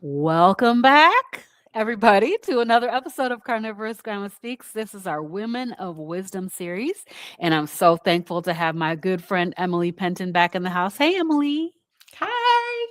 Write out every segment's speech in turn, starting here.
Welcome back, everybody, to another episode of CarnivorousGrama Speaks. This is our Women of Wisdom series, and I'm so thankful to have my good friend Emily Penton back in the house. Hey, Emily. Hi.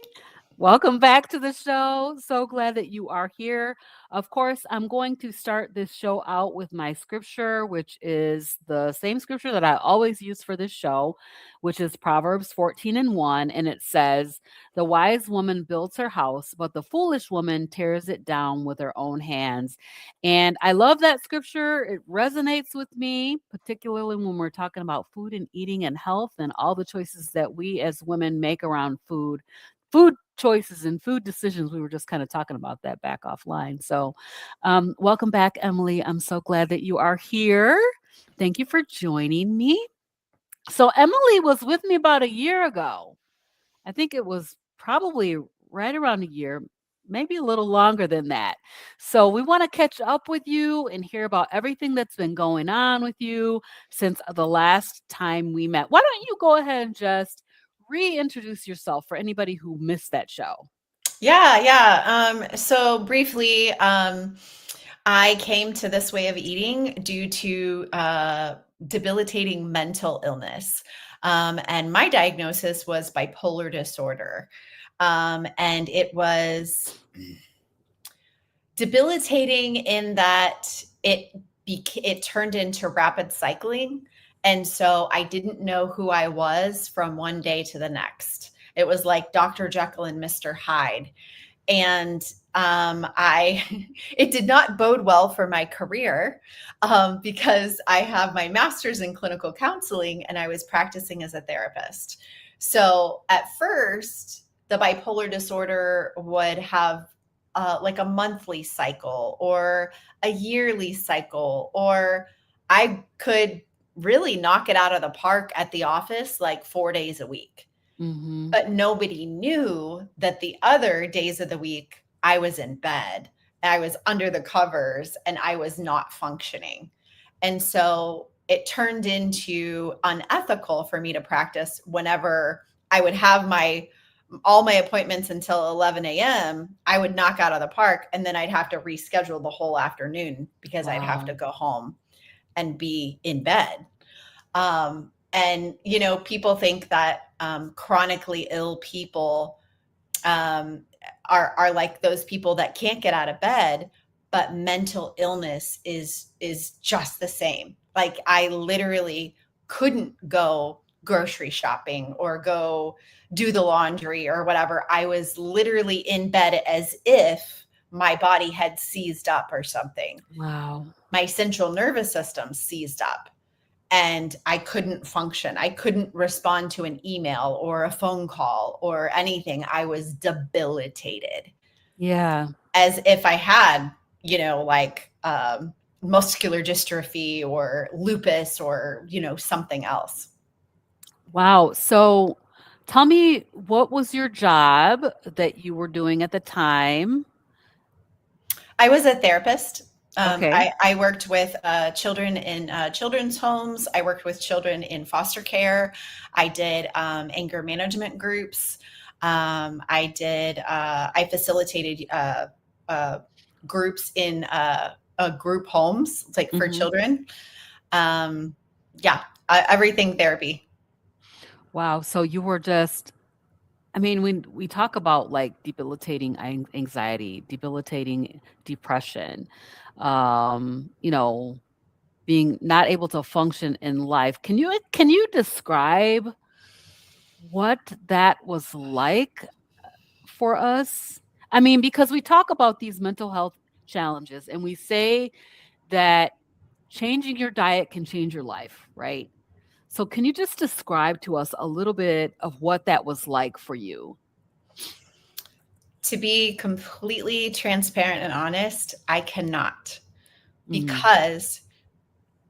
Welcome back to the show. So glad that you are here. Of course, I'm going to start this show out with my scripture, which is the same scripture that I always use for this show, which is Proverbs 14 and 1. And it says, "The wise woman builds her house, but the foolish woman tears it down with her own hands." And I love that scripture. It resonates with me, particularly when we're talking about food and eating and health and all the choices that we as women make around food choices and food decisions. We were just kind of talking about that back offline. So, welcome back, Emily. I'm so glad that you are here. Thank you for joining me. So, Emily was with me about a year ago. I think it was probably right around a year, maybe a little longer than that. So, we want to catch up with you and hear about everything that's been going on with you since the last time we met. Why don't you go ahead and just reintroduce yourself for anybody who missed that show? So briefly, I came to this way of eating due to debilitating mental illness. And my diagnosis was bipolar disorder. And it was debilitating in that it turned into rapid cycling. And so I didn't know who I was from one day to the next. It was like Dr. Jekyll and Mr. Hyde. And I it did not bode well for my career because I have my master's in clinical counseling and I was practicing as a therapist. So at first, the bipolar disorder would have like a monthly cycle or a yearly cycle, or I could really knock it out of the park at the office like 4 days a week. Mhm. But nobody knew that the other days of the week I was in bed, I was under the covers, and I was not functioning. And so it turned into unethical for me to practice whenever I would have my all my appointments until 11 a.m. I would knock out of the park and then I'd have to reschedule the whole afternoon because I'd have to Wow. go home and be in bed. And people think that chronically ill people um, are like those people that can't get out of bed, but mental illness is just the same. Like I literally couldn't go grocery shopping or go do the laundry or whatever. I was literally in bed as if my body had seized up or something. Wow. My central nervous system seized up and I couldn't function. I couldn't respond to an email or a phone call or anything. I was debilitated Yeah. as if I had, like muscular dystrophy or lupus or, something else. Wow. So tell me, what was your job that you were doing at the time? I was a therapist. Okay. I worked with children in children's homes. I worked with children in foster care. I did anger management groups. I facilitated uh, groups in group homes, like for Mhm. children. Um, yeah, everything therapy. Wow. So you were just, I mean, when we talk about like debilitating anxiety, debilitating depression, you know, being not able to function in life. Can you describe what that was like for us? I mean, because we talk about these mental health challenges and we say that changing your diet can change your life, right? So can you just describe to us a little bit of what that was like for you? To be completely transparent and honest, I cannot, Mm, because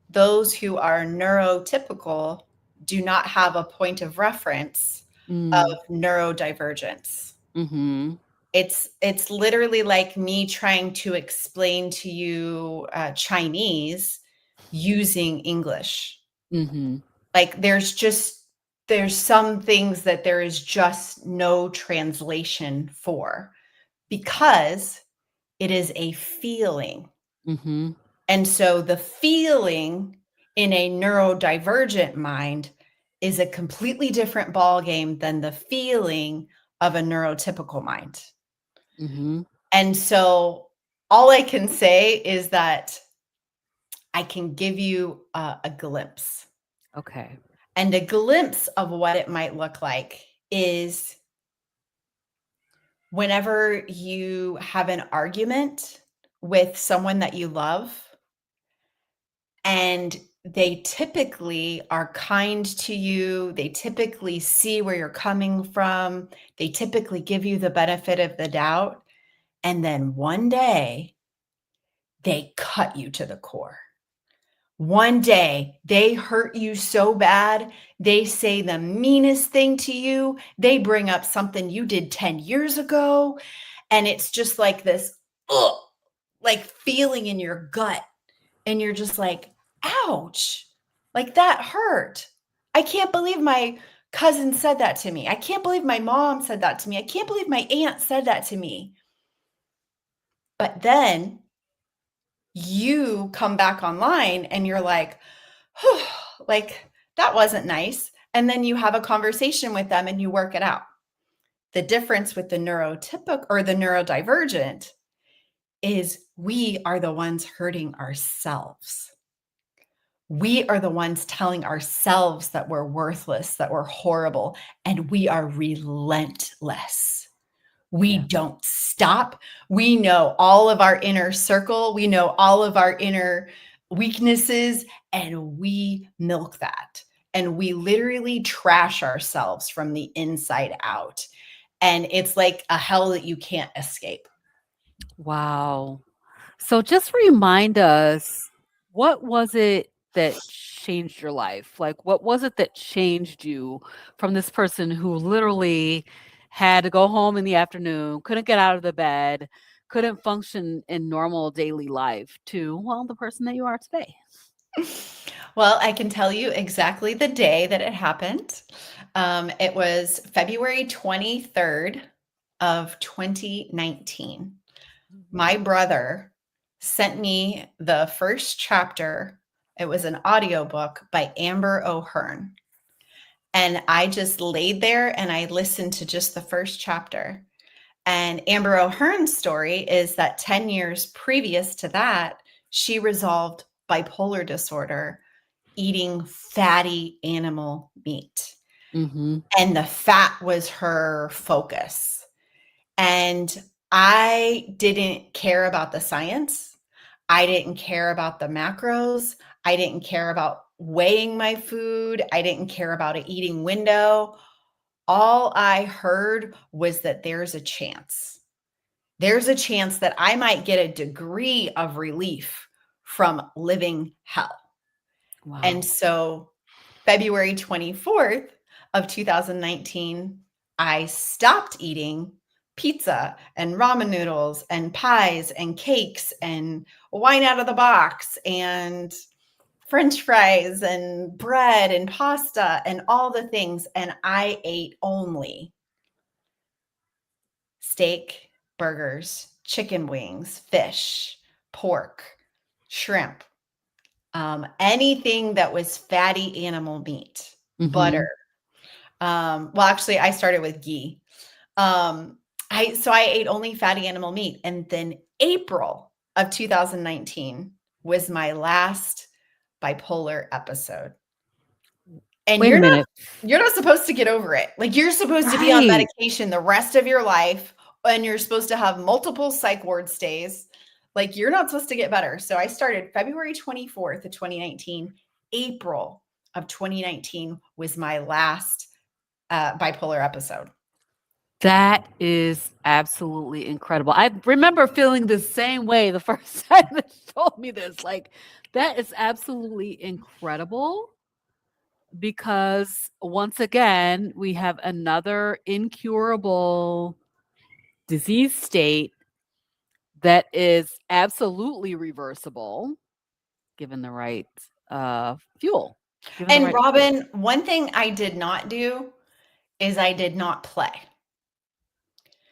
those who are neurotypical do not have a point of reference of mm, neurodivergence. mhm, It's literally like me trying to explain to you Chinese using English. mhm, Like there's some things that there is just no translation for because it is a feeling. Mm-hmm. And so the feeling in a neurodivergent mind is a completely different ballgame than the feeling of a neurotypical mind. Mm-hmm. And so all I can say is that I can give you a glimpse. Okay. And a glimpse of what it might look like is whenever you have an argument with someone that you love, and they typically are kind to you, they typically see where you're coming from, they typically give you the benefit of the doubt, and then one day they cut you to the core. One day they hurt you so bad, they say the meanest thing to you, they bring up something you did 10 years ago, and it's just like this, ugh, like feeling in your gut. And you're just like, ouch, like that hurt. I can't believe my cousin said that to me. I can't believe my mom said that to me. I can't believe my aunt said that to me. But then you come back online and you're like, whew, like that wasn't nice. And then you have a conversation with them and you work it out. The difference with the neurotypical or the neurodivergent is we are the ones hurting ourselves. We are the ones telling ourselves that we're worthless, that we're horrible, and we are relentless. We Yeah. don't stop. We know all of our inner circle. We know all of our inner weaknesses, and we milk that. And we literally trash ourselves from the inside out. And it's like a hell that you can't escape. Wow. So just remind us, what was it that changed your life? Like, what was it that changed you from this person who literally had to go home in the afternoon, couldn't get out of the bed, couldn't function in normal daily life to, well, the person that you are today? Well, I can tell you exactly the day that it happened. It was February 23rd of 2019. My Mhm. brother sent me the first chapter. It was an audiobook by Amber O'Hearn. And I just laid there and I listened to just the first chapter. And Amber O'Hearn's story is that 10 years previous to that, she resolved bipolar disorder eating fatty animal meat. Mhm. And the fat was her focus. And I didn't care about the science. I didn't care about the macros. I didn't care about weighing my food. I didn't care about an eating window. All I heard was that there's a chance. There's a chance that I might get a degree of relief from living hell. And Wow. so February 24th of 2019, I stopped eating pizza and ramen noodles and pies and cakes and wine out of the box and French fries and bread and pasta and all the things. And I ate only steak, burgers, chicken wings, fish, pork, shrimp, anything that was fatty animal meat, butter. Mhm. Well, actually, I started with ghee. Um, I ate only fatty animal meat, and then April of 2019 was my last bipolar episode. And Wait a minute. you're not supposed to get over it. Like you're supposed to be on Right. medication the rest of your life, and you're supposed to have multiple psych ward stays. Like you're not supposed to get better. So I started February 24th of 2019. April of 2019 was my last bipolar episode. That is absolutely incredible. I remember feeling the same way the first time they told me this. Like, that is absolutely incredible because once again, we have another incurable disease state that is absolutely reversible given the right fuel, given the And right fuel. Robin, one thing I did not do is I did not play.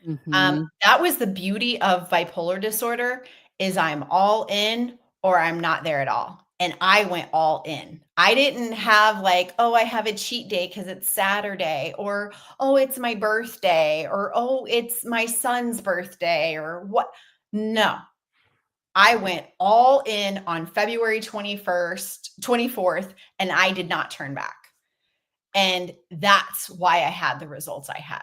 Mhm. That was the beauty of bipolar disorder is I'm all in or I'm not there at all. And I went all in. I didn't have like, oh, I have a cheat day because it's Saturday, or oh, it's my birthday, or oh, it's my son's birthday, or what. No, I went all in on February 21st, 24th, and I did not turn back. And that's why I had the results I had.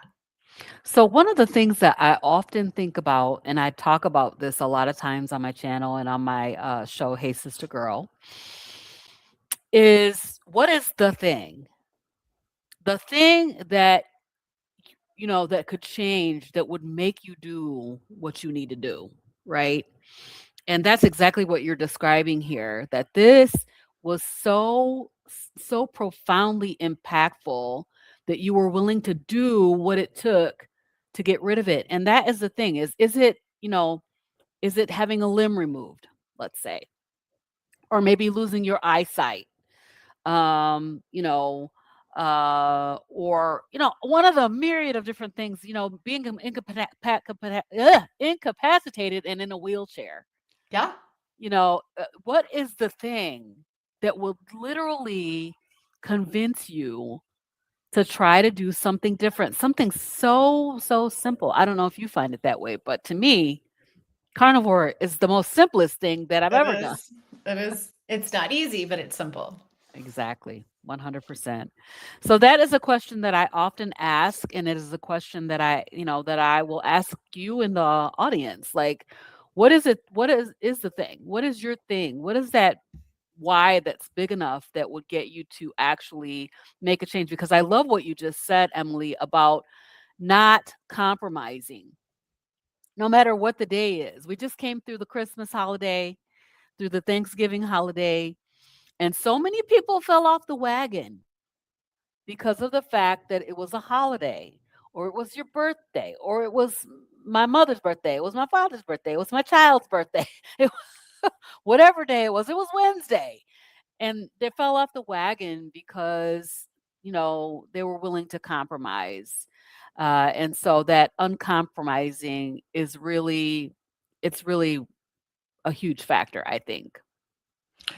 So one of the things that I often think about, and I talk about this a lot of times on my channel and on my show, Hey Sister Girl, is what is the thing? The thing that that could change, that would make you do what you need to do, right? And that's exactly what you're describing here, that this was so profoundly impactful that you were willing to do what it took to get rid of it. And that is the thing, is it, is it having a limb removed, let's say, or maybe losing your eyesight, um, you know, or one of the myriad of different things, being incapacitated and in a wheelchair. Yeah. What is the thing that will literally convince you to try to do something different? Something so simple. I don't know if you find it that way, but to me, carnivore is the most simplest thing that I've It ever done. is. It is. It's not easy, but it's simple. Exactly. 100%. So that is a question that I often ask, and it is a question that I will ask you in the audience. Like, what is it? What is the thing? What is your thing? What is that why that's big enough that would get you to actually make a change? Because I love what you just said, Emily, about not compromising, no matter what the day is. We just came through the Christmas holiday, through the Thanksgiving holiday, and so many people fell off the wagon because of the fact that it was a holiday, or it was your birthday, or it was my mother's birthday, it was my father's birthday, it was my child's birthday. It whatever day it was Wednesday. And they fell off the wagon because, they were willing to compromise. And so that uncompromising it's really a huge factor, I think.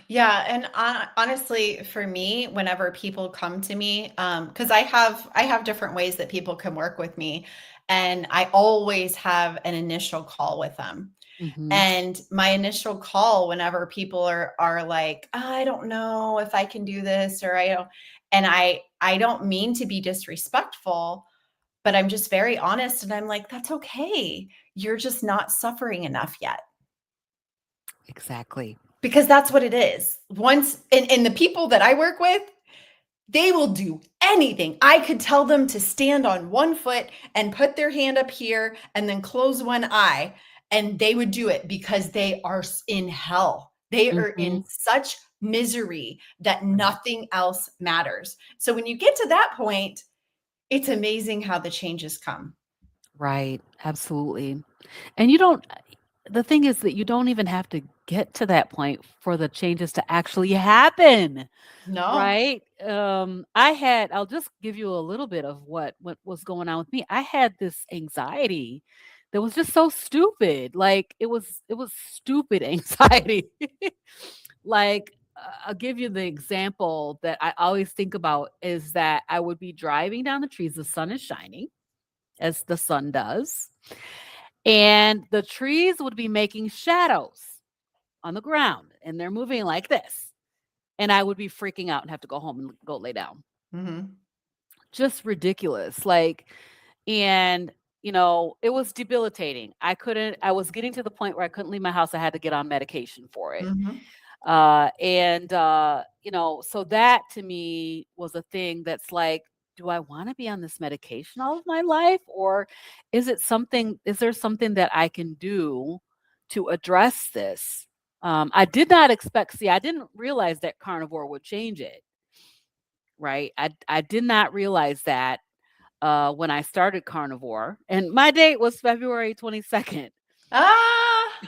Yeah, and honestly, for me, whenever people come to me, because I have different ways that people can work with me, and I always have an initial call with them. Hmm. And my initial call, whenever people are like, I don't know if I can do this, or I don't, and I don't mean to be disrespectful, but I'm just very honest, and I'm like, that's okay. You're just not suffering enough yet. Exactly. Because that's what it is. Once and the people that I work with, they will do anything. I could tell them to stand on one foot and put their hand up here and then close one eye, and they would do it because they are in hell. They are Hmm. in such misery that Right. nothing else matters. So when you get to that point, it's amazing how the changes come. Right. Absolutely. And you don't the thing is that you don't even have to get to that point for the changes to actually happen, No. right? I'll just give you a little bit of what was going on with me. I had this anxiety that was just so stupid. Like it was stupid anxiety. Like I'll give you the example that I always think about is that I would be driving down the trees, the sun is shining as the sun does, and the trees would be making shadows on the ground, and they're moving like this. And I would be freaking out and have to go home and go lay down. Mhm. Just ridiculous. Like, and it was debilitating. I was getting to the point where I couldn't leave my house. I had to get on medication for it. Mhm. So that to me was a thing that's like, do I want to be on this medication all of my life? Or is there something that I can do to address this? I did not I didn't realize that carnivore would change it, right? I did not realize that when I started carnivore, and my date was February 22nd. Ah!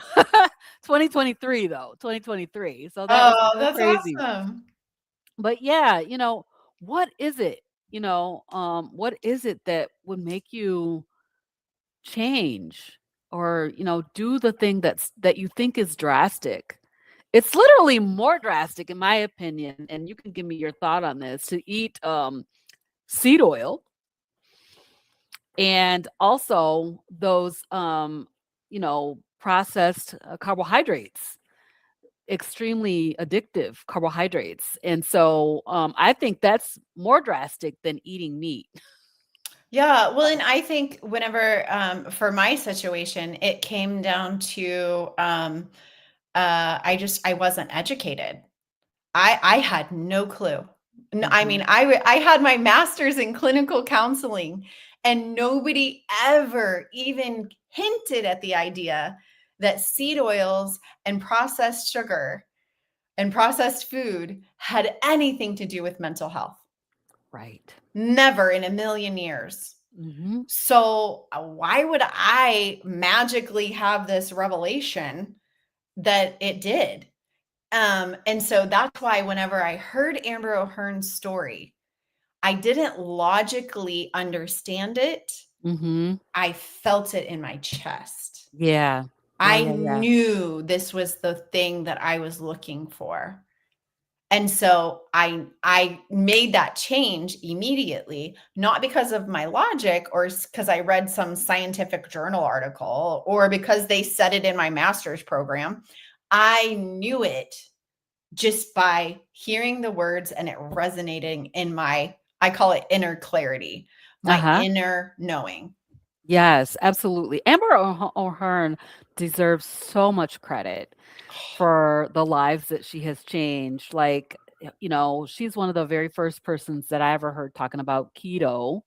2023 though, 2023. So that was Oh, so that's crazy. awesome. But yeah, what is it? What is it that would make you change or, do the thing that you think is drastic. It's literally more drastic, in my opinion, and you can give me your thought on this, to eat seed oil and also those processed carbohydrates, extremely addictive carbohydrates. And so I think that's more drastic than eating meat. Yeah, well, and I think whenever for my situation, it came down to I wasn't educated. I had no clue. I mean, Mhm. I had my master's in clinical counseling, and nobody ever even hinted at the idea that seed oils and processed sugar and processed food had anything to do with mental health. Right. Never in a million years. Mhm. So, why would I magically have this revelation that it did? And so that's why whenever I heard Amber O'Hearn's story, I didn't logically understand it. Mhm. I felt it in my chest. Yeah. Yeah, I yeah, yeah. knew this was the thing that I was looking for. And so I made that change immediately, not because of my logic or because I read some scientific journal article or because they said it in my master's program. I knew it just by hearing the words and it resonating in my, I call it inner clarity, my Uh-huh. inner knowing. Yes, absolutely. Amber O'Hearn deserves so much credit for the lives that she has changed. Like, she's one of the very first persons that I ever heard talking about keto.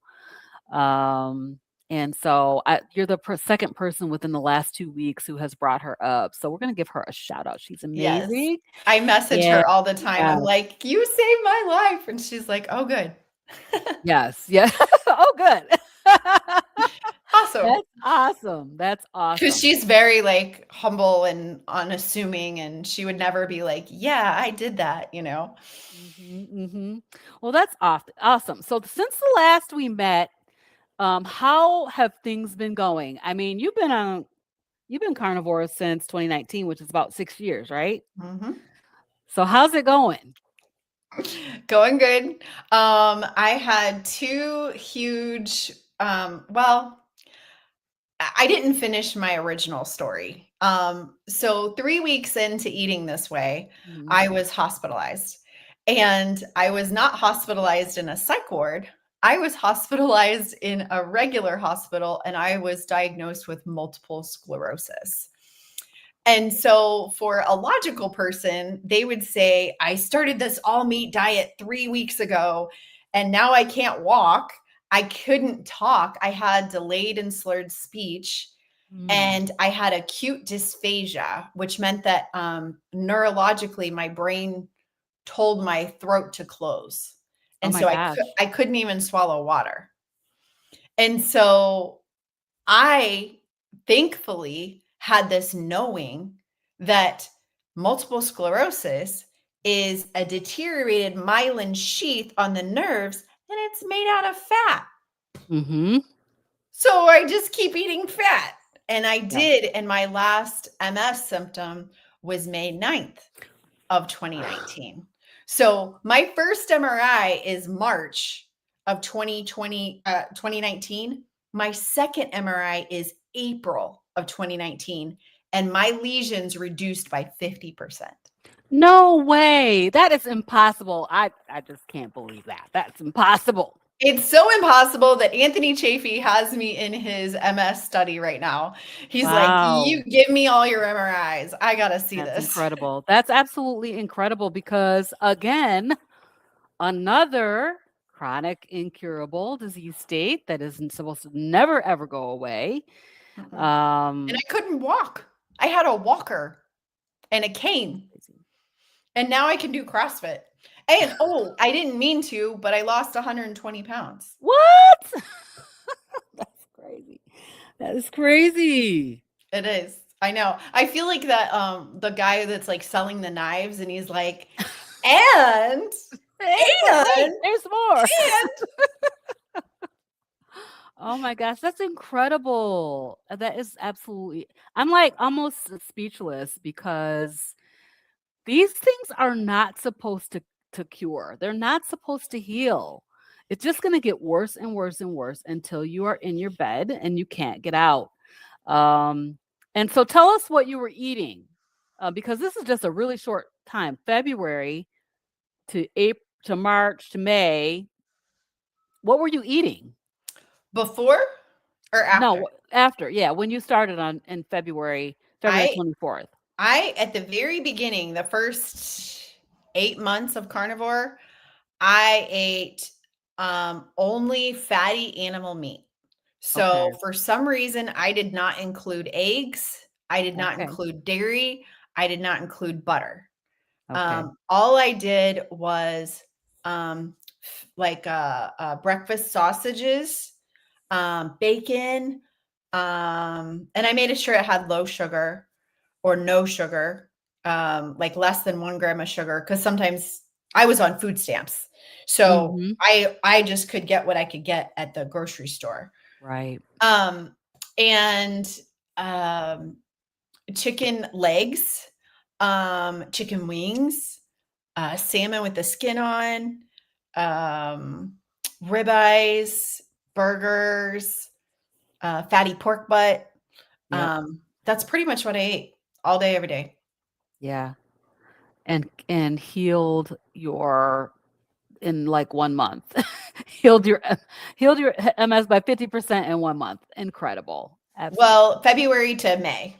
Um, and so you're the second person within the last 2 weeks who has brought her up. So we're going to give her a shout out. She's Yes. amazing. I message Yeah. her all the time. I'm like, you saved my life. And she's like, oh, good. Yes. Yeah. Oh, good. Awesome. That's awesome. That's Because awesome. she's very like humble and unassuming, and she would never be like, yeah, I did that, you know? Mhm, mhm. Well, that's awesome. So since the last we met, how have things been going? I mean, you've been carnivore since 2019, which is about 6 years, right? Mhm. So how's it going? Going good. I had two huge, well, I didn't finish my original story. So 3 weeks into eating this way, Mhm. I was hospitalized. And I was not hospitalized in a psych ward. I was hospitalized in a regular hospital, and I was diagnosed with multiple sclerosis. And so, for a logical person, they would say, I started this all meat diet 3 weeks ago, and now I can't walk. I couldn't talk. I had delayed and slurred speech, Mm. and I had acute dysphagia, which meant that neurologically, my brain told my throat to close. Oh And my so gosh. I couldn't even swallow water. And so I thankfully had this knowing that multiple sclerosis is a deteriorated myelin sheath on the nerves and it's made out of fat. Mhm. So I just keep eating fat. And I Yeah. did. And my last MS symptom was May 9th of 2019. So my first MRI is March of 2019. My second MRI is April of 2019. And my lesions reduced by 50%. No way. That is impossible. I just can't believe that. That's impossible. It's so impossible that Anthony Chafee has me in his MS study right now. He's like, you Wow. give me all your MRIs. I got to see That's this. incredible. That's absolutely incredible because, again, another chronic incurable disease state that isn't supposed to never ever go away. Mm-mm. And Um, I couldn't walk. I had a walker and a cane. And now I can do CrossFit. And oh, I didn't mean to, but I lost 120 pounds. what? That's crazy. That is crazy. It is. I know. I feel like that the guy that's like selling the knives and he's like, and But wait, and there's more. and Oh my gosh, that's incredible. That is absolutely I'm like almost speechless because these things are not supposed to cure. They're not supposed to heal. It's just going to get worse and worse and worse until you are in your bed and you can't get out. Um, and so tell us what you were eating, because this is just a really short time, February to April to March to May. What were you eating? Before or after? No, after. Yeah, when you started on in February, February I 24th. I at the very beginning, the first 8 months of carnivore, I ate only fatty animal meat. So Okay. for some reason, I did not include eggs. I did not Okay. include dairy. I did not include butter. Okay. All I did was like breakfast sausages, bacon, and I made sure it had low sugar or no sugar, like less than 1 gram of sugar, because sometimes I was on food stamps. So Mhm. I just could get what I could get at the grocery store. Right. Um, and um, chicken legs, chicken wings, salmon with the skin on, um, ribeyes, burgers, fatty pork butt. Yep. That's pretty much what I ate all day, every day. Yeah. And healed your in like 1 month. Healed your healed your MS by 50% in 1 month. Incredible. Absolutely. Well, February to May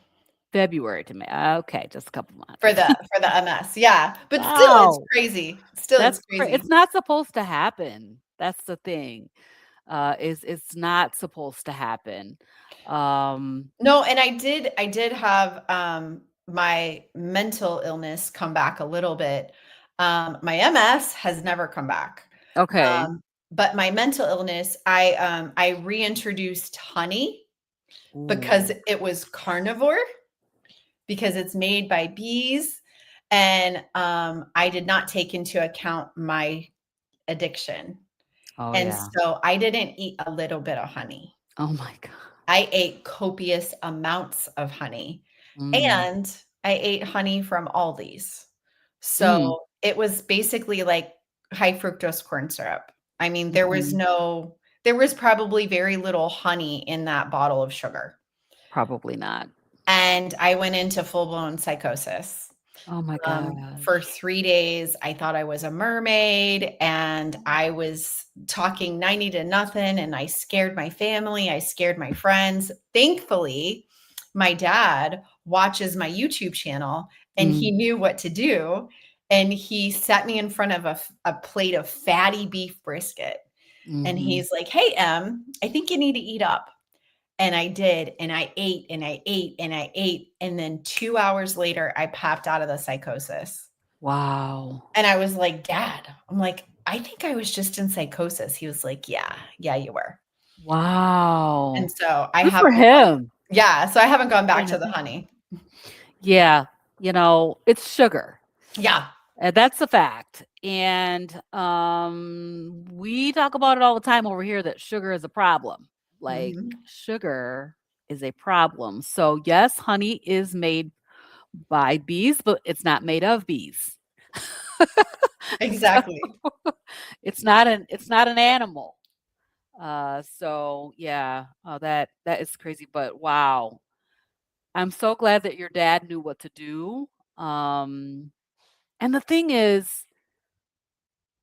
February to May. Okay, just a couple for months. the MS. Yeah, but still, it's Wow. crazy. Still, it's It's crazy. not supposed to happen. That's the thing. Is it's not supposed to happen. Um, No, and I did have my mental illness come back a little bit. My MS has never come back. okay. But my mental illness, I reintroduced honey because Ooh. it was carnivore, because it's made by bees, and I did not take into account my addiction. Oh, And yeah. so I didn't eat a little bit of honey. Oh my god. I ate copious amounts of honey, Mm. and I ate honey from Aldi's. Mm. So it was basically like high fructose corn syrup. I mean, Mhm. there was probably very little honey in that bottle of sugar. Probably not. And I went into full blown psychosis. Oh my For gosh. 3 days, I thought I was a mermaid, and I was talking 90 to nothing, and I scared my family, I scared my friends. Thankfully, my dad watches my YouTube channel, and he Mm. knew what to do, and he set me in front of a plate of fatty beef brisket, and Mhm. he's like, "Hey, Em, I think you need to eat up." And I did, and I ate, and I ate, and I ate, and then 2 hours later, I popped out of the psychosis. Wow. And I was like, "Dad," I'm like, "I think I was just in psychosis." He was like, "Yeah, yeah, you were." And Wow. so I Good for haven't gone him. yeah, so I haven't gone back And to the honey. yeah, it's sugar. Yeah. That's a fact. And we talk about it all the time over here that sugar is a problem. Like Mhm. sugar is a problem. So yes, honey is made by bees, but it's not made of bees. So Exactly. it's not an animal. So yeah, that is crazy. But wow, I'm so glad that your dad knew what to do. Um, and the thing is,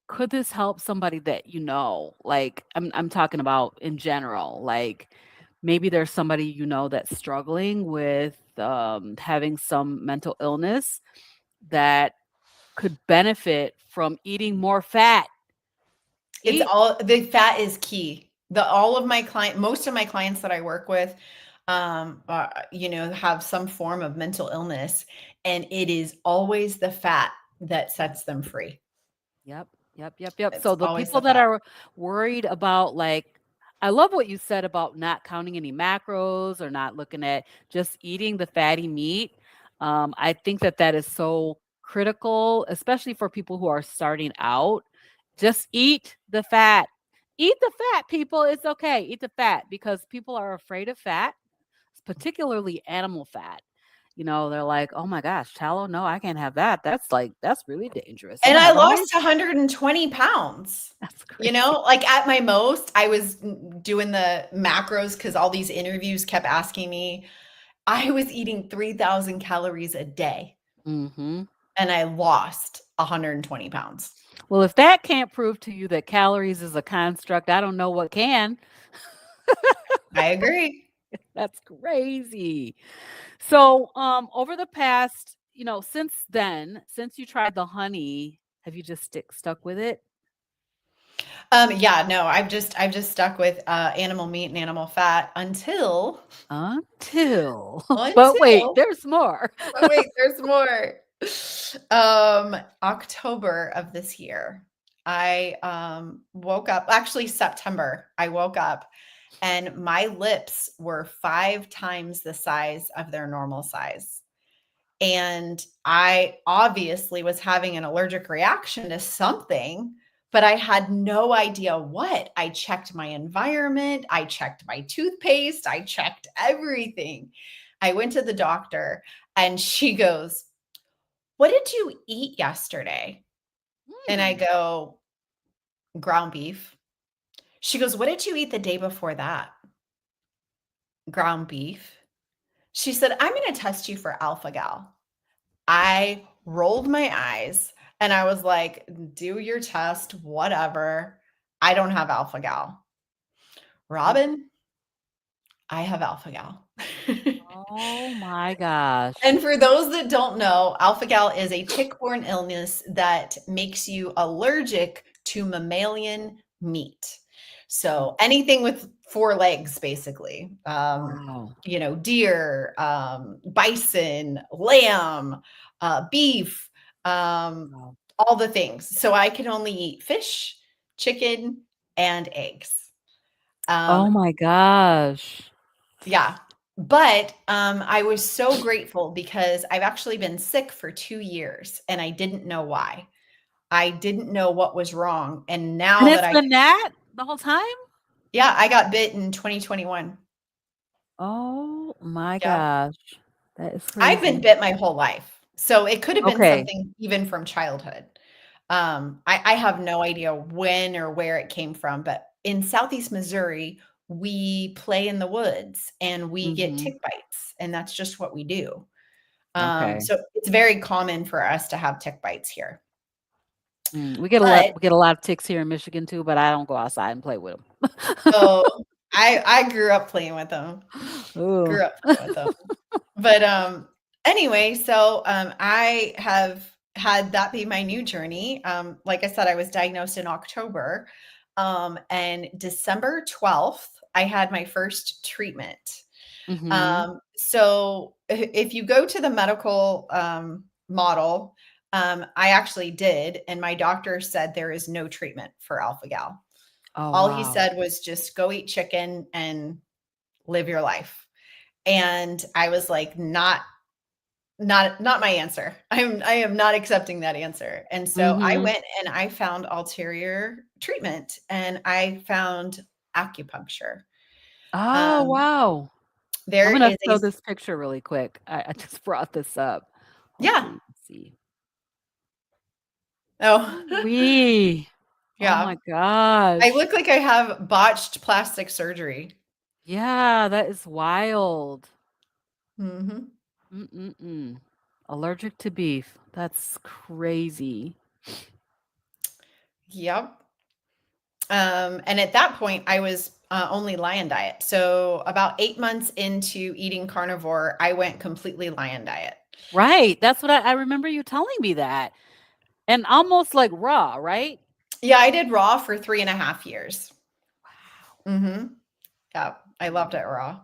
could this help somebody that you know? Like, I'm talking about in general. Like, maybe there's somebody you know that's struggling with having some mental illness that could benefit from eating more fat. It's Eat. all the fat is key. The all of my client most of my clients that I work with, have some form of mental illness, and it is always the fat that sets them free. Yep, yep, yep, yep. It's So the always people the that fat. are worried about like I love what you said about not counting any macros or not looking at just eating the fatty meat. I think that that is so critical, especially for people who are starting out. Just eat the fat. Eat the fat, people. It's okay. Eat the fat because people are afraid of fat, particularly animal fat. They're like, "Oh my gosh, tallow? No, I can't have that. That's really dangerous. And Am I I right?" lost 120 pounds. That's crazy. Like at my most, I was doing the macros because all these interviews kept asking me. I was eating 3,000 calories a day Mhm. and I lost 120 pounds. Well, if that can't prove to you that calories is a construct, I don't know what can. I agree. That's crazy. So, over the past, since then, since you tried the honey, have you just stuck with it? Yeah, no, I've just stuck with animal meat and animal fat Until, but wait, until there's more. oh wait, there's more. October of this year, I woke up, actually September, I woke up and my lips were 5 times the size of their normal size. And I obviously was having an allergic reaction to something, but I had no idea what. I checked my environment, I checked my toothpaste, I checked everything. I went to the doctor and she goes, "What did you eat yesterday?" And I Hmm. go, "Ground beef." She goes, "What did you eat the day before that?" "Ground beef." She said, "I'm going to test you for alpha gal." I rolled my eyes and I was like, "Do your test, whatever. I don't have alpha gal." Mm. "Robin, I have alpha gal." Oh my gosh. And for those that don't know, alpha gal is a tick-borne illness that makes you allergic to mammalian meat. Mm. So anything with 4 legs, basically, Wow. deer, bison, lamb, beef, um, Wow. all the things. So I can only eat fish, chicken, and eggs. Um, Oh my gosh. yeah. But I was so grateful because I've actually been sick for 2 years and I didn't know why. I didn't know what was wrong. And And now that it's been that the whole time? yeah, I got bit in 2021. Oh my Yeah. gosh. That is I've been crazy. bit my whole life. So it could have been Okay. something even from childhood. I have no idea when or where it came from, but in Southeast Missouri, we play in the woods and we get Mhm. tick bites, and that's just what we do. Okay. So it's very common for us to have tick bites here. We get a lot But we get a lot of ticks here in Michigan too, but I don't go outside and play with them. oh, I grew up playing with them. Ooh. Grew up playing with them. But anyway, so I have had that be my new journey. Like I said, I was diagnosed in October. And December 12th, I had my first treatment. Mhm. So if you go to the medical model, I actually did, and my doctor said there is no treatment for alpha gal. Oh, All he wow. said was just go eat chicken and live your life. And I was like, not my answer. I am not accepting that answer. And so I Mhm. went and I found ulterior treatment and I found acupuncture. Oh, Um, wow. I'm there gonna is show a this picture really quick. I just brought this up. yeah. Hopefully you can see. Oh, Ooh-wee. Oh yeah. my I gosh. look like I have botched plastic surgery. Yeah, that is wild. Mhm. Mm-mm-mm. Allergic to beef. That's crazy. Yep. And at that point, I was only lion diet. So about 8 months into eating carnivore, I went completely lion diet. Right. That's what I remember you telling me that. And almost like raw, right? Yeah, I did raw for 3.5 years. Wow. Mhm. Yeah, I loved it raw.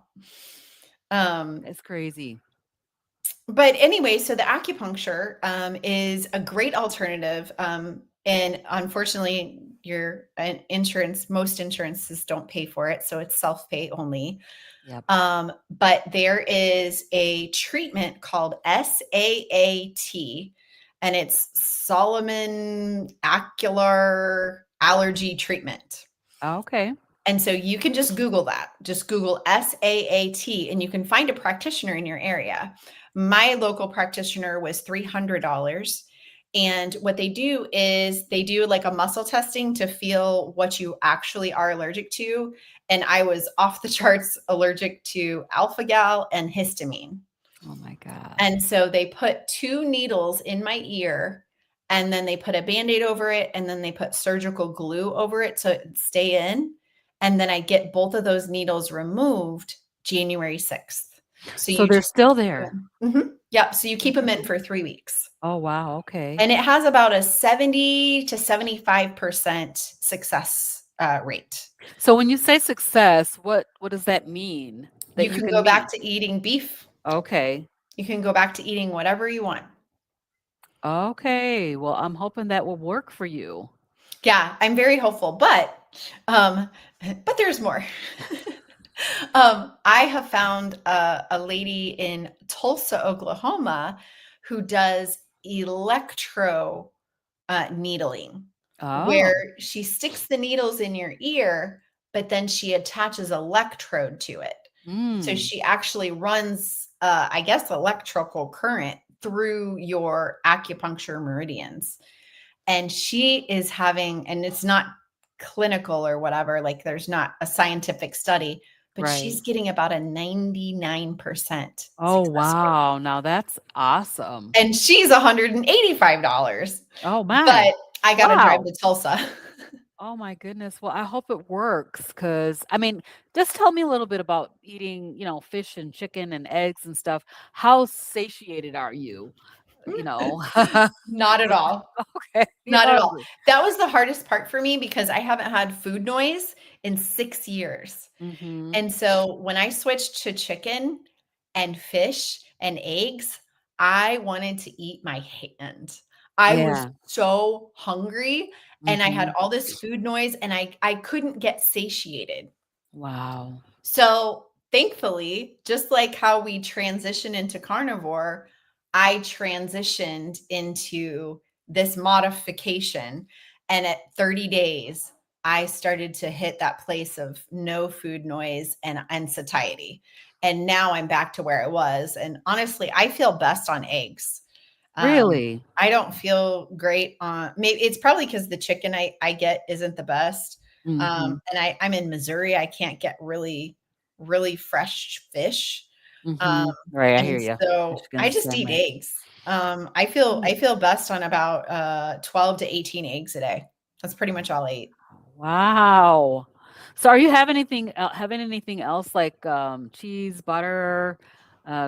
Um, That's crazy. but anyway, so the acupuncture is a great alternative. And unfortunately, your insurance, most insurances don't pay for it. So it's self pay only. Yep. But there is a treatment called SAAT, and it's Solomon Acular Allergy Treatment. Okay. And so you can just Google that. Just Google SAAT and you can find a practitioner in your area. My local practitioner was $300. And what they do is they do like a muscle testing to feel what you actually are allergic to. And I was off the charts allergic to alpha gal and histamine. Oh my God. And so they put 2 needles in my ear and then they put a Band-Aid over it and then they put surgical glue over it so it stay in. And then I get both of those needles removed January 6th. So So you they're just still keep there. them. Yep. So you keep them in for 3 weeks. Oh, wow. Okay. And it has about a 70 to 75% success rate. So when you say success, what does that mean? That You you can can go back meet? to eating beef. Okay. You can go back to eating whatever you want. Okay. Well, I'm hoping that will work for you. Yeah, I'm very hopeful, um, but there's more. I have found a lady in Tulsa, Oklahoma, who does electro needling, where Oh. she sticks the needles in your ear, but then she attaches electrode to it. So Mm. she actually runs, I guess, electrical current through your acupuncture meridians. And she is having, and it's not clinical or whatever, like there's not a scientific study, but Right. she's getting about a 99% Oh, success rate. wow. Now that's awesome. And she's $185. Oh my. But I got to drive Wow. to Tulsa. Oh my goodness. Well, I hope it works because, I mean, just tell me a little bit about eating, fish and chicken and eggs and stuff. How satiated are you? You know, Not at all. okay, you're Not at all. hungry. That was the hardest part for me because I haven't had food noise in 6 years. Mhm. And so when I switched to chicken and fish and eggs, I wanted to eat my hand. I was Yeah. so hungry and I had Mhm. all this food noise and I couldn't get satiated. Wow. So thankfully, just like how we transition into carnivore, I transitioned into this modification. And at 30 days, I started to hit that place of no food noise and satiety. And now I'm back to where I was. And honestly, I feel best on eggs. Um, Really? I don't feel great on, maybe it's probably because the chicken I get isn't the best. Mhm. And I'm in Missouri. I can't get really fresh fish. Um, Mhm. Right, I hear and you. so I Michigan's the just same eat way. eggs. I feel Mm. I feel best on about 12 to 18 eggs a day. That's pretty much all I eat. Wow. So are you having anything else like, cheese, butter,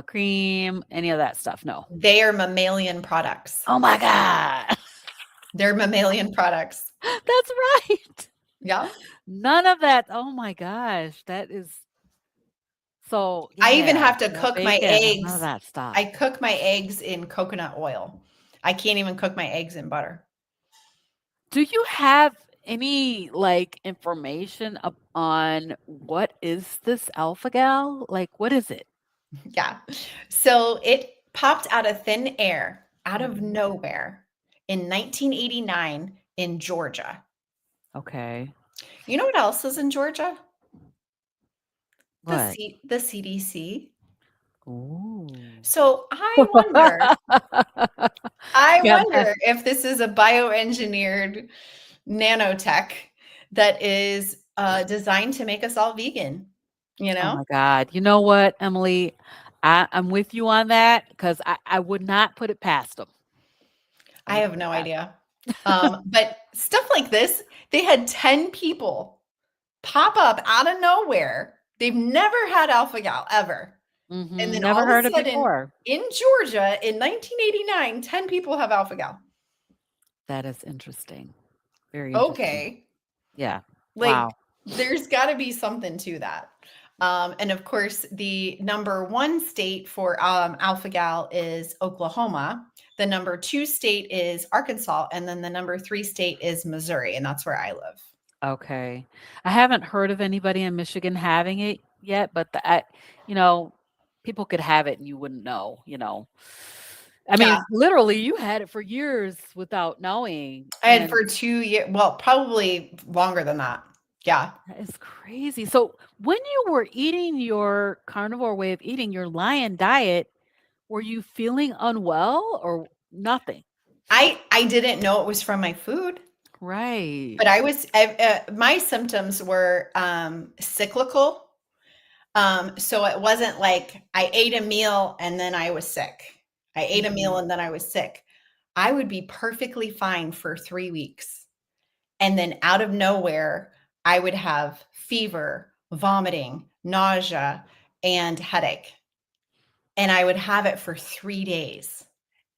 cream, any of that stuff? No? They are mammalian products. Oh my god. They're mammalian products. That's right. Yeah. None of that. Oh my gosh, that is so I even yeah, have to no cook my bacon, none of eggs. that stuff. I cook my eggs in coconut oil. I can't even cook my eggs in butter. Do you have any, like, information up on what is this alpha gal? Like, what is it? Yeah. So it popped out of thin air, out of Mhm. nowhere in 1989 in Georgia. Okay. You know what else is in Georgia? What? The CDC. Ooh. So I Got the wonder if this is a bioengineered nanotech that is designed to make us all vegan, you oh know? my god. You know what, Emily? I'm with you on that because I would not put it past them. I I wouldn't have put it no past idea. But stuff like this, they had 10 people pop up out of nowhere. They've never had alpha gal ever. And mhm, then never all of heard a it sudden, before. in Georgia in 1989, 10 people have alpha gal. That is interesting. Very interesting. Okay. Yeah. Like, Wow. there's got to be something to that. And of course, the number one state for alpha gal is Oklahoma. The number two state is Arkansas. And then the number three state is Missouri. And that's where I live. Okay. I haven't heard of anybody in Michigan having it yet, but you know, people could have it and you wouldn't know. I Yeah. mean, literally, you had it for years without knowing, I had and for 2 years, well, probably longer than that. Yeah. That is crazy. So, when you were eating your carnivore way of eating, your lion diet, were you feeling unwell or nothing? I didn't know it was from my food, Right. but my symptoms were cyclical. So it wasn't like I ate a meal and then I was sick. I ate a meal Mhm. and then I was sick. I would be perfectly fine for 3 weeks. And then out of nowhere, I would have fever, vomiting, nausea, and headache. And I would have it for 3 days.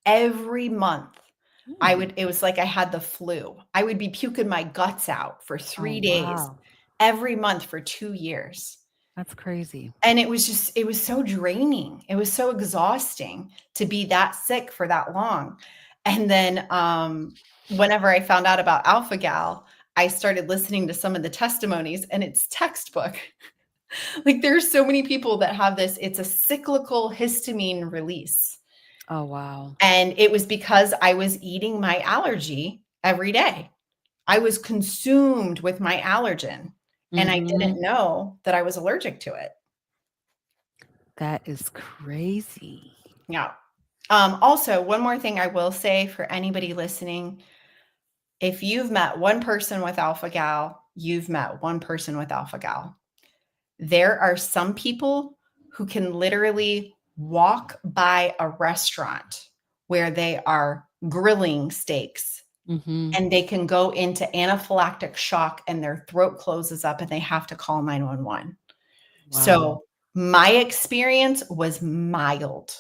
Every month, Hmm. it was like I had the flu. I would be puking my guts out for Oh, 3 days, wow. every month for 2 years. That's crazy. And it was so draining. It was so exhausting to be that sick for that long. And then, whenever I found out about alpha-gal, I started listening to some of the testimonies, and it's textbook. Like, there's so many people that have this. It's a cyclical histamine release. Oh, wow. And it was because I was eating my allergy every day. I was consumed with my allergen, and I Mhm. didn't know that I was allergic to it. That is crazy. Yeah. Also, one more thing I will say for anybody listening, if you've met one person with alpha gal, you've met one person with alpha gal. There are some people who can literally walk by a restaurant where they are grilling steaks Mhm. and they can go into anaphylactic shock and their throat closes up and they have to call 911. Wow. So my experience was Mhm.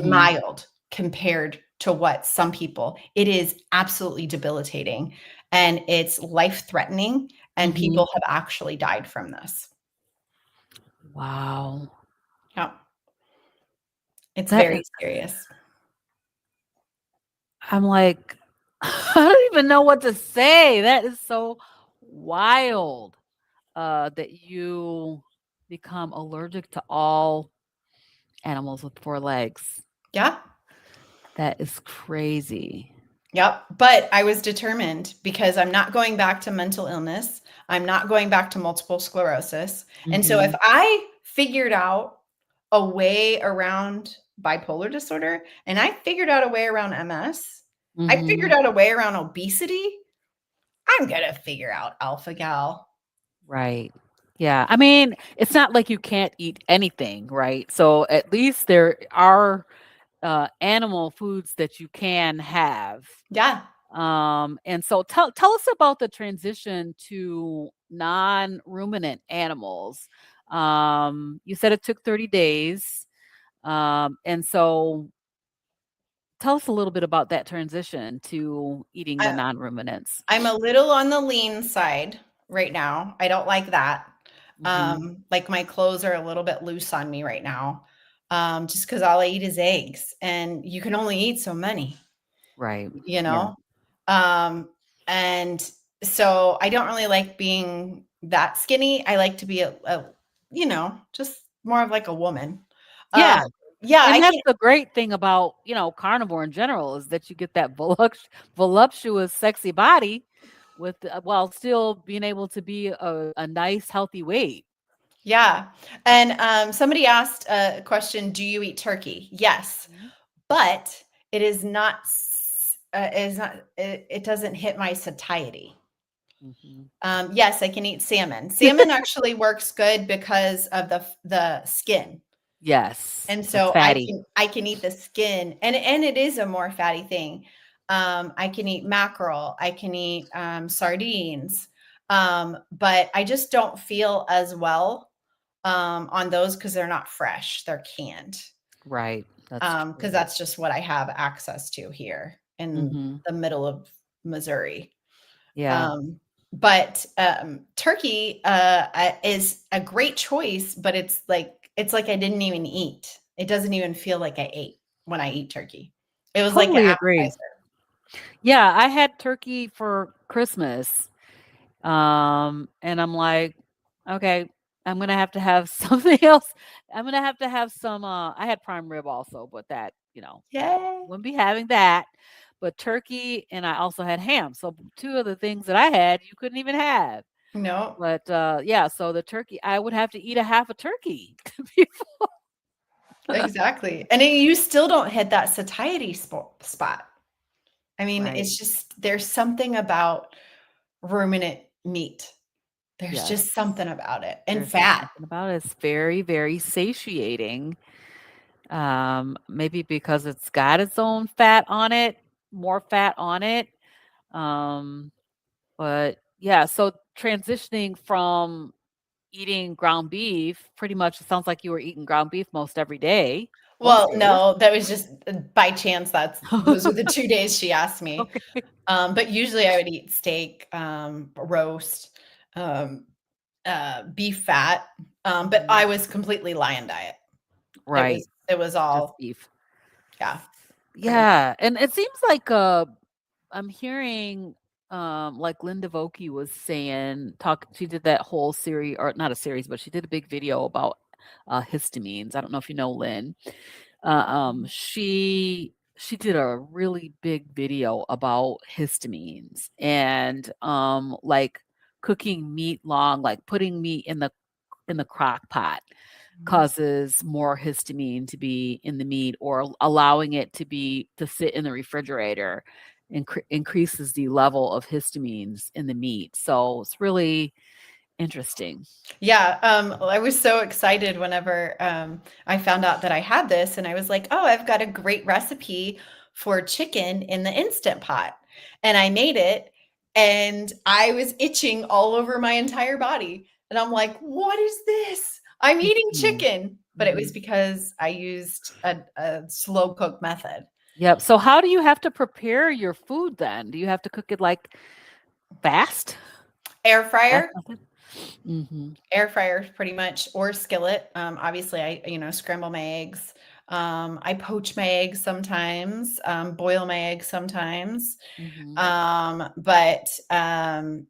mild compared to what some people. It is absolutely debilitating and it's life threatening, and Mhm. people have actually died from this. Wow. Yeah, it's That very is serious. I'm like, I don't even know what to say. That is so wild, that you become allergic to all animals with 4 legs. Yeah. That is crazy. Yep. But I was determined because I'm not going back to mental illness. I'm not going back to multiple sclerosis. And so if Mhm. I figured out a way around bipolar disorder and I figured out a way around MS, I figured Mhm. out a way around obesity, I'm going to figure out alpha gal. Right. Yeah. I mean, it's not like you can't eat anything, right? So at least there are animal foods that you can have. Yeah. And so tell us about the transition to non-ruminant animals. You said it took 30 days. And so tell us a little bit about that transition to eating the I, non-ruminants. I'm a little on the lean side right now. I don't like that. Mhm. Like my clothes are a little bit loose on me right now. Just because all I eat is eggs and you can only eat so many, Right. you Yeah. know? Um, and so I don't really like being that skinny. I like to be just more of like a woman. Uh, Yeah. yeah, I And that's can. the great thing about, carnivore in general is that you get that voluptuous, sexy body with while still being able to be a nice, healthy weight. Yeah. And somebody asked a question: do you eat turkey? Yes, Mhm. but it doesn't hit my satiety. Mhm. Yes, I can eat salmon. Salmon actually works good because of the skin. Yes, And it's so fatty. I can eat the skin, and it is a more fatty thing. I can eat mackerel, I can eat sardines, but I just don't feel as well on those because they're not fresh; they're canned. Right. That's Because true. that's just what I have access to here in Mhm. the middle of Missouri. Yeah. But turkey is a great choice, but it's like I didn't even eat. It doesn't even feel like I ate when I eat turkey. It was like an Totally agree. appetizer. Yeah, I had turkey for Christmas. And I'm like, okay, I'm gonna have to have something else. I'm gonna have to have some I had prime rib also, but that, Yay. wouldn't be having that. But turkey and I also had ham. So two of the things that I had, you couldn't even have. No, But, yeah, so the turkey I would have to eat a half a turkey before. exactly. And you still don't hit that satiety spot. I mean, Right. it's just there's something about ruminant meat. There's Yes. just something about it, and There's just fat. something about it. It's very, very satiating. Maybe because it's got its own fat on it, more fat on it. Um, but yeah, so transitioning from eating ground beef, pretty much it sounds like you were eating ground beef most every day, most Well, days. no, that was just by chance. Those were the 2 days she asked me. Okay. But usually I would eat steak, roast, um, beef fat, but Mhm. I was completely lion diet. Right. It was Just all, beef. yeah, pretty much. Yeah, and it seems like, I'm hearing, like Linda Vokey was saying, she did that whole series, or not a series, but she did a big video about, histamines. I don't know if you know Lynn. She did a really big video about histamines and, like cooking meat long, like putting meat in the crock pot Mhm. causes more histamine to be in the meat, or allowing it to sit in the refrigerator increases the level of histamines in the meat. So it's really interesting. Yeah, I was so excited whenever, I found out that I had this, and I was like, "Oh, I've got a great recipe for chicken in the Instant Pot." And I made it, and I was itching all over my entire body, and I'm like, "What is this? I'm eating Mhm. chicken." But it was Mhm. because I used a slow cook method. Yep. So how do you have to prepare your food then? Do you have to cook it like fast? Air Fast fryer method? Mhm. Air fryer pretty much, or skillet. Obviously, I scramble my eggs. I poach my eggs sometimes, boil my eggs sometimes. Mhm.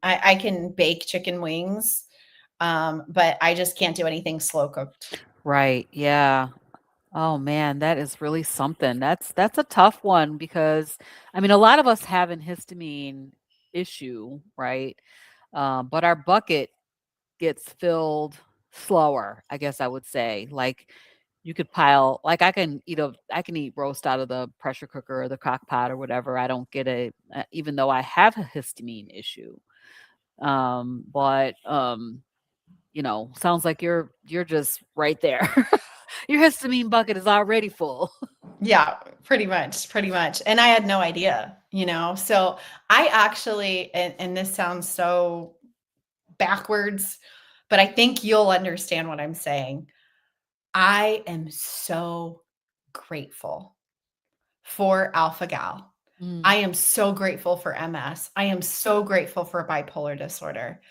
I can bake chicken wings, but I just can't do anything slow cooked. Right. Yeah. Oh man, that is really something. That's a tough one because I mean a lot of us have an histamine issue, right? But our bucket gets filled slower, I guess I would say. Like you could pile like I can eat roast out of the pressure cooker or the crock pot or whatever. I don't get even though I have a histamine issue. But sounds like you're just right there. Your histamine bucket is already full. Yeah, pretty much, pretty much. And I had no idea. So I actually, and this sounds so backwards, but I think you'll understand what I'm saying. I am so grateful for alpha gal. Mm, I am so grateful for MS. I am so grateful for bipolar disorder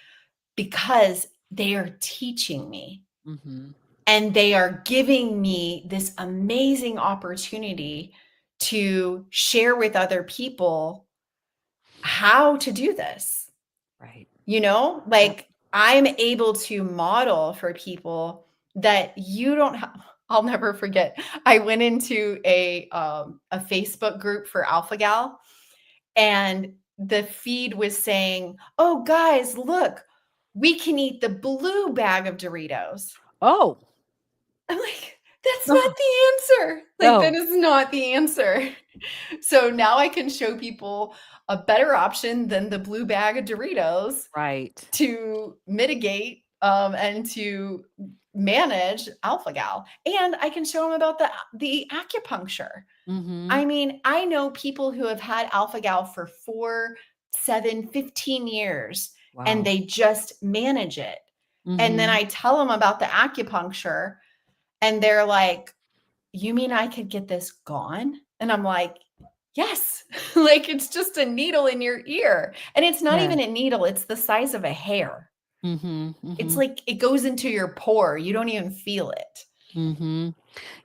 because they are teaching me mhm. and they are giving me this amazing opportunity to share with other people how to do this. Right. Yep. Like I'm able to model for people that you don't have. I'll never forget. I went into a Facebook group for Alpha Gal, and the feed was saying, "Oh, guys, look, we can eat the blue bag of Doritos." Oh, I'm like, "That's not no, the answer. Like, that no. is not the answer." So now I can show people a better option than the blue bag of Doritos Right. to mitigate, and to manage alpha gal, and I can show them about the acupuncture. Mhm. I mean, I know people who have had alpha gal for 4, 7, 15 years, and Wow. they just manage it. And then Mhm. I tell them about the acupuncture, and they're like, "You mean I could get this gone?" And I'm like, "Yes." Like, it's just a needle in your ear, and it's not Yeah. even a needle, it's the size of a hair. Mhm. It's Mhm. like it goes into your pore, you don't even feel it. Mhm.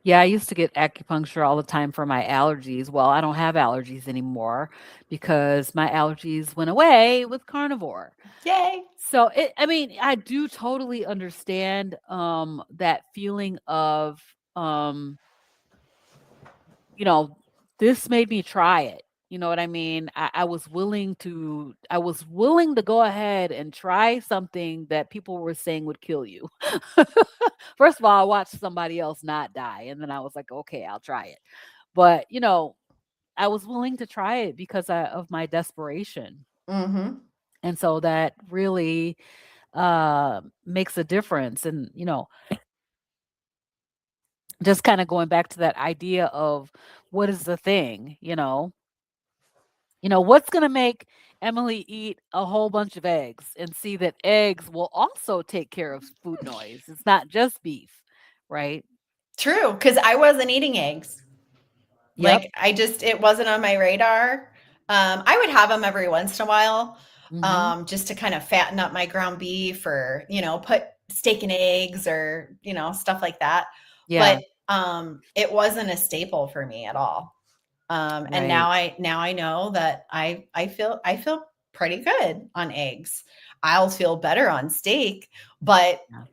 Yeah, I used to get acupuncture all the time for my allergies. Well, I don't have allergies anymore because my allergies went away with carnivore. Yay. So I mean, I do totally understand that feeling of um, you know, this made me try it. You know what I mean? I was willing to go ahead and try something that people were saying would kill you. First of all, I watched somebody else not die, and then I was like, "Okay, I'll try it." But, I was willing to try it because of my desperation. Mhm. And so that really makes a difference. And, just kind of going back to that idea of what is the thing, what's going to make Emily eat a whole bunch of eggs and see that eggs will also take care of food noise. It's not just beef, right? True, because I wasn't eating eggs. Yep. Like, it wasn't on my radar. I would have them every once in a while, Mhm. just to kind of fatten up my ground beef or, put steak and eggs or, stuff like that. Yeah, But it wasn't a staple for me at all. And right. now I know that I feel pretty good on eggs. I'll feel better on steak, but Yeah.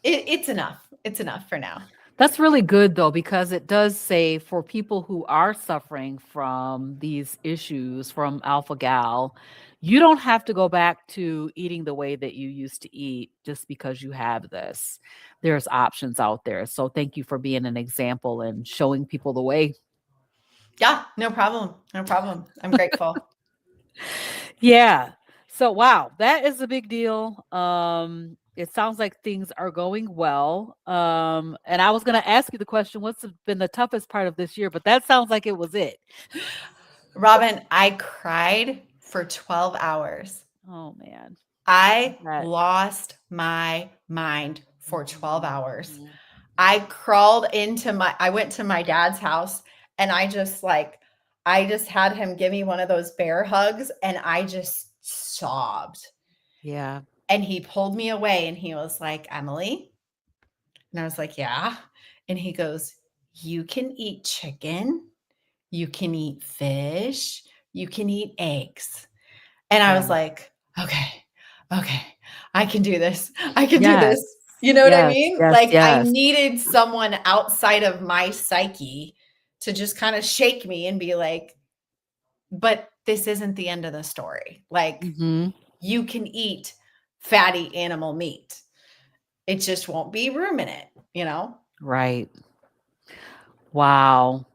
it's enough. It's enough for now. That's really good though, because it does say for people who are suffering from these issues from alpha gal, you don't have to go back to eating the way that you used to eat just because you have this. There's options out there. So thank you for being an example and showing people the way. Yeah, no problem. No problem. I'm grateful. Yeah. So wow, that is a big deal. It sounds like things are going well. And I was going to ask you the question, been the toughest part of this year, but that sounds like it was it. Robin, I cried for 12 hours. Oh man. I That lost my mind for 12 mhm, hours. mhm. I went to my dad's house and I just had him give me one of those bear hugs and I just sobbed. Yeah. And he pulled me away and he was like, Emily. And I was like, yeah. And he goes, you can eat chicken, you can eat fish, you can eat eggs. And I Yeah. was like, okay, okay, I can do this. I can do Yes. this. You know what I Yes. mean? Yes. Like, I Yes. needed someone outside of my psyche to just kind of shake me and be like, but this isn't the end of the story. Like, Mhm. you can eat fatty animal meat. It just won't be ruminant, you know? Right. Wow.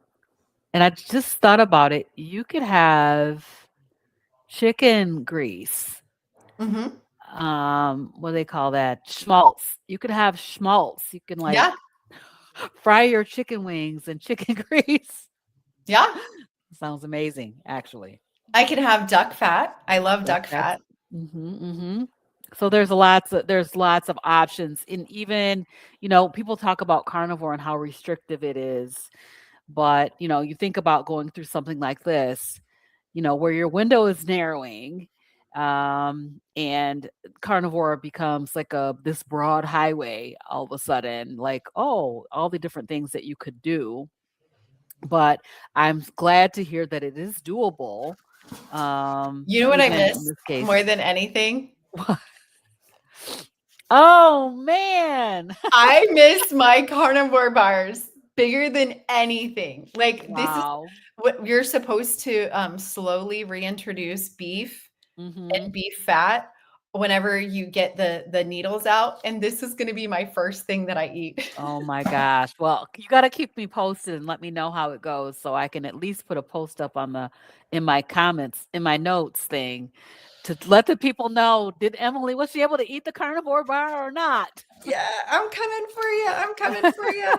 And I just thought about it. You could have chicken grease. Hmm. What do they call that? Schmaltz. You could have schmaltz. You can like Yeah. fry your chicken wings in chicken grease. Yeah. Sounds amazing, actually. I could have duck fat. I love duck That's fat. mhm, mhm. So there's lots of options, and even, people talk about carnivore and how restrictive it is, but, you think about going through something like this, where your window is narrowing, and carnivore becomes like this broad highway all of a sudden, like, oh, all the different things that you could do. But I'm glad to hear that it is doable, You know what I even in miss this case. more than anything? Oh, man. I miss my carnivore bars bigger than anything. Like, this is Wow. what you're supposed to slowly reintroduce beef and Mhm. beef fat whenever you get the needles out. And this is going to be my first thing that I eat. Oh my gosh. Well, you gotta keep me posted and let me know how it goes so I can at least put a post up in my comments, in my notes thing to let the people know, was she able to eat the carnivore bar or not? Yeah, I'm coming for you. I'm coming for you.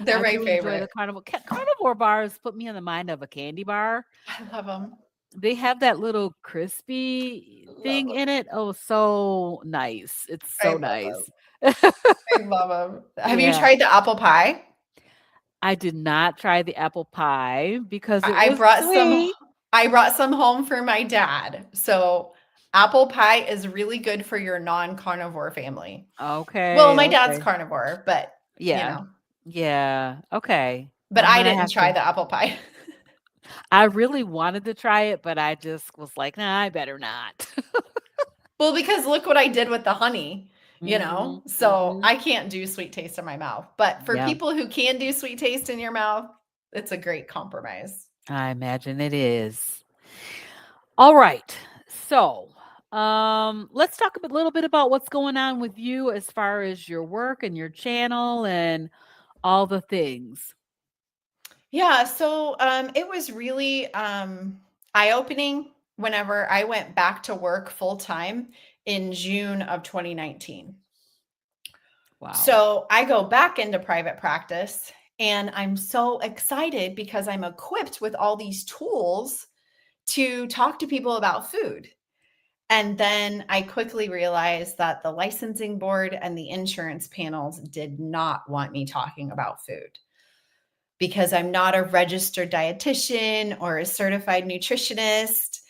They're I my do enjoy favorite. the carnivore bars put me in the mind of a candy bar. I love them. They have that little crispy Love thing them. in it. Oh, so nice. It's I so love them. nice. I love them. Have you Yeah. tried the apple pie? I did not try the apple pie because it I was brought some sweet. I brought some home for my dad. So, apple pie is really good for your non-carnivore family. Well, Okay, my dad's okay. carnivore, but, you Yeah. know, Yeah, okay. but I'm I gonna didn't have try to the apple pie. I really wanted to try it, but I just was like, "Nah, I better not." Well, because look what I did with the honey, Mhm, So, mhm. I can't do sweet taste in my mouth. But for Yeah. people who can do sweet taste in your mouth, it's a great compromise. I imagine it is. All right. So, let's talk a little bit about what's going on with you as far as your work and your channel and all the things. Yeah, so it was really eye-opening whenever I went back to work full time in June of 2019. Wow. So I go back into private practice and I'm so excited because I'm equipped with all these tools to talk to people about food. And then I quickly realized that the licensing board and the insurance panels did not want me talking about food because I'm not a registered dietitian or a certified nutritionist.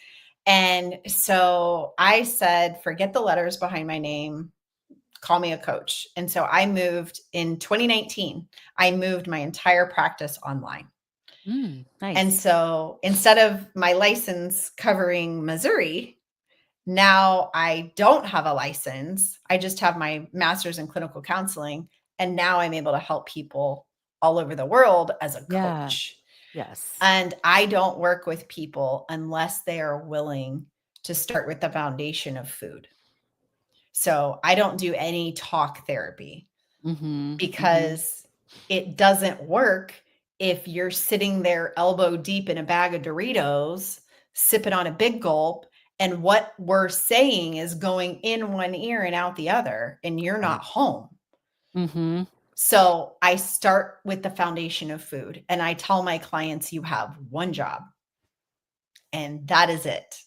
And so I said, forget the letters behind my name, call me a coach. And so I moved in 2019, I moved my entire practice online. And Nice. so instead of my license covering Missouri, now I don't have a license. I just have my master's in clinical counseling. And now I'm able to help people all over the world as a Yeah. coach. Yes. And I don't work with people unless they are willing to start with the foundation of food. So I don't do any talk therapy Mhm. Mhm. because it doesn't work if you're sitting there elbow deep in a bag of Doritos, sipping on a big gulp, and what we're saying is going in one ear and out the other, and you're Right. not home. Mhm. So I start with the foundation of food, and I tell my clients, you have one job, and that is it.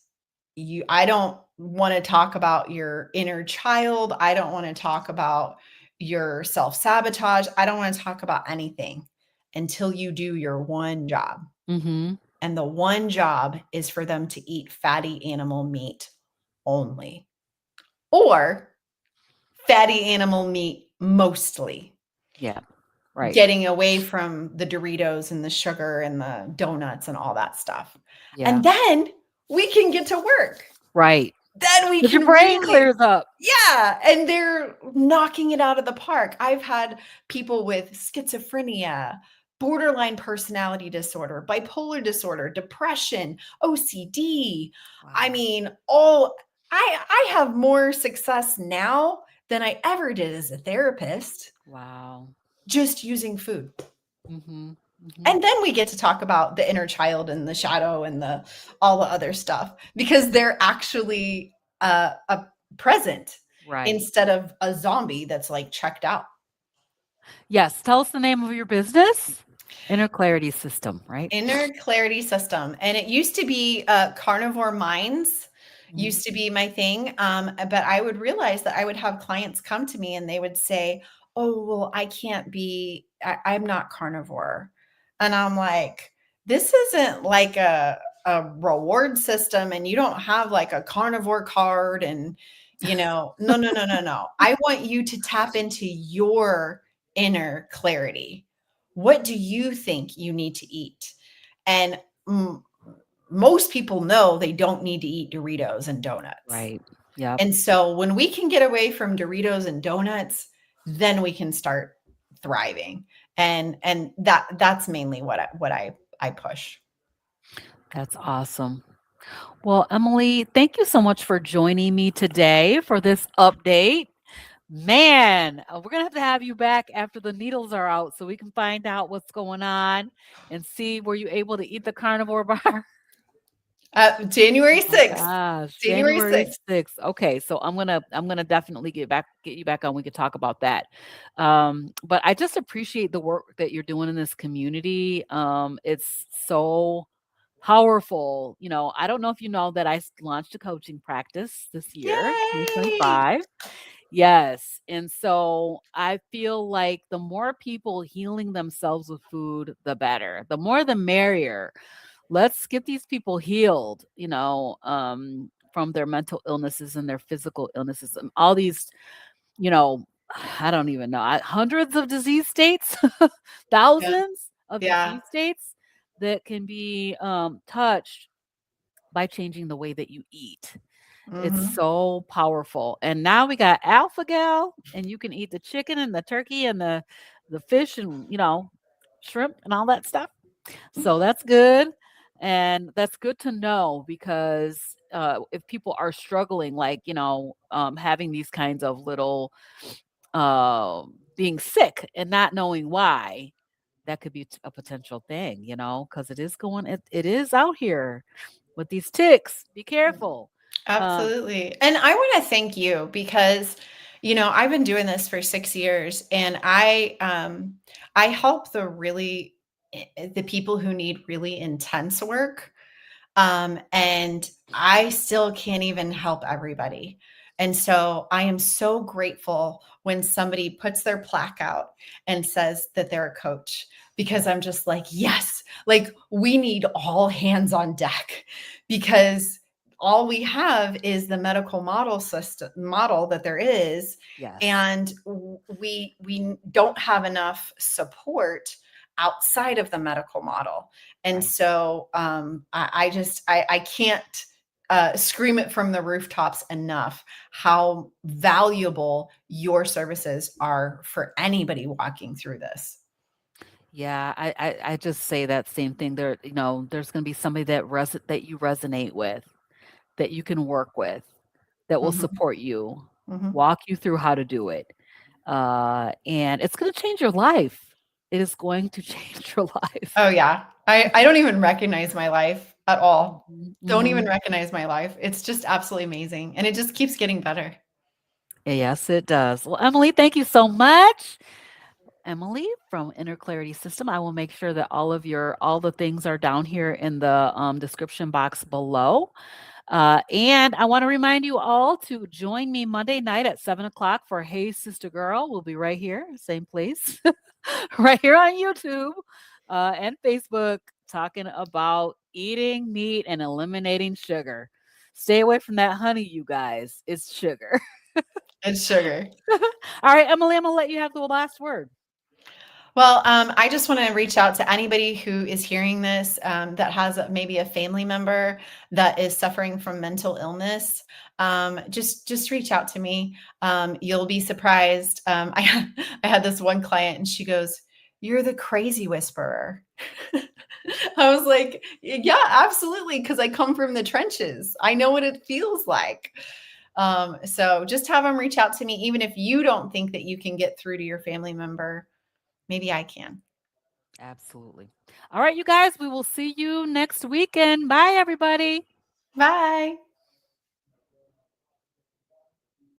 I don't want to talk about your inner child. I don't want to talk about your self-sabotage. I don't want to talk about anything until you do your one job. Mhm. And the one job is for them to eat fatty animal meat only, or fatty animal meat mostly, Yeah. Right. getting away from the Doritos and the sugar and the donuts and all that stuff. Yeah. And then we can get to work. Right. Then we 'Cause your can brain really, clears up. yeah, and they're knocking it out of the park. I've had people with schizophrenia, borderline personality disorder, bipolar disorder, depression, OCD. I Wow. mean, all I have more success now than I ever did as a therapist Wow. just using food. Mhm. Mhm. And then we get to talk about the inner child and the shadow and the all the other stuff because they're actually a present Right. instead of a zombie that's like checked out. Yes. Tell us the name of your business. Inner Clarity System, right? Inner clarity system. And it used to be carnivore minds Mhm. used to be my thing. But I would realize that I would have clients come to me and they would say, oh, well, I can't be, I'm not carnivore. And I'm like, this isn't like a reward system and you don't have like a carnivore card and, no, no, no, no, no. I want you to tap into your inner clarity. What do you think you need to eat? And most people know they don't need to eat Doritos and donuts. Right. Yep. And so when we can get away from Doritos and donuts, then we can start thriving. And that's mainly what I push. That's awesome. Well, Emily, thank you so much for joining me today for this update. Man, we're going to have you back after the needles are out so we can find out what's going on and see were you able to eat the carnivore bar? January Oh my 6th. gosh, January January 6th. 6th. Okay, so I'm gonna definitely get you back on. We could talk about that. But I just appreciate the work that you're doing in this community. It's so powerful. I don't know if you know that launched a coaching practice this year, Yay! 2025. Yes. And so I feel like the more people healing themselves with food, the better. The more the merrier. Let's get these people healed, from their mental illnesses and their physical illnesses and all these, you know, I don't even know, hundreds of disease states, Yeah. thousands of Yeah. disease states that can be touched by changing the way that you eat. It's Mhm. so powerful. And now we got alpha gal, and you can eat the chicken and the turkey and the fish and shrimp and all that stuff. So that's good. And that's good to know because if people are struggling, like, having these kinds of little, being sick and not knowing why, that could be a potential thing, because it is out here with these ticks. Be careful. Um, Absolutely. And I want to thank you because, I've been doing this for 6 years, and I help the people who need really intense work. And I still can't even help everybody. And so I am so grateful when somebody puts their plaque out and says that they're a coach, because I'm just like, yes, like we need all hands on deck, because all we have is the medical model that there is. yes. And we don't have enough support outside of the medical model. And Right. so I can't scream it from the rooftops enough how valuable your services are for anybody walking through this. Yeah, I just say that same thing. There's going to be somebody that you resonate with, that you can work with, that will Mhm, support you, mhm. walk you through how to do it. And it's going to change your life. It is going to change your life. Oh yeah. I don't even recognize my life at all. Mhm, Don't even mhm. recognize my life. It's just absolutely amazing, and it just keeps getting better. Yes, it does. Well, Emily, thank you so much. Emily from Inner Clarity System. I will make sure that all the things are down here in the description box below. And I want to remind you all to join me Monday night at 7 o'clock for Hey Sister Girl. We'll be right here, same place, right here on YouTube and Facebook, talking about eating meat and eliminating sugar. Stay away from that honey, you guys. It's sugar. It's sugar. All right, Emily, I'm going to let you have the last word. Well, I just want to reach out to anybody who is hearing this, that has maybe a family member that is suffering from mental illness. Just reach out to me. You'll be surprised. I had this one client, and she goes, "You're the crazy whisperer." I was like, "Yeah, absolutely," because I come from the trenches. I know what it feels like. So just have them reach out to me, even if you don't think that you can get through to your family member. Maybe I can. Absolutely. All right, you guys, we will see you next weekend. Bye, everybody. Bye.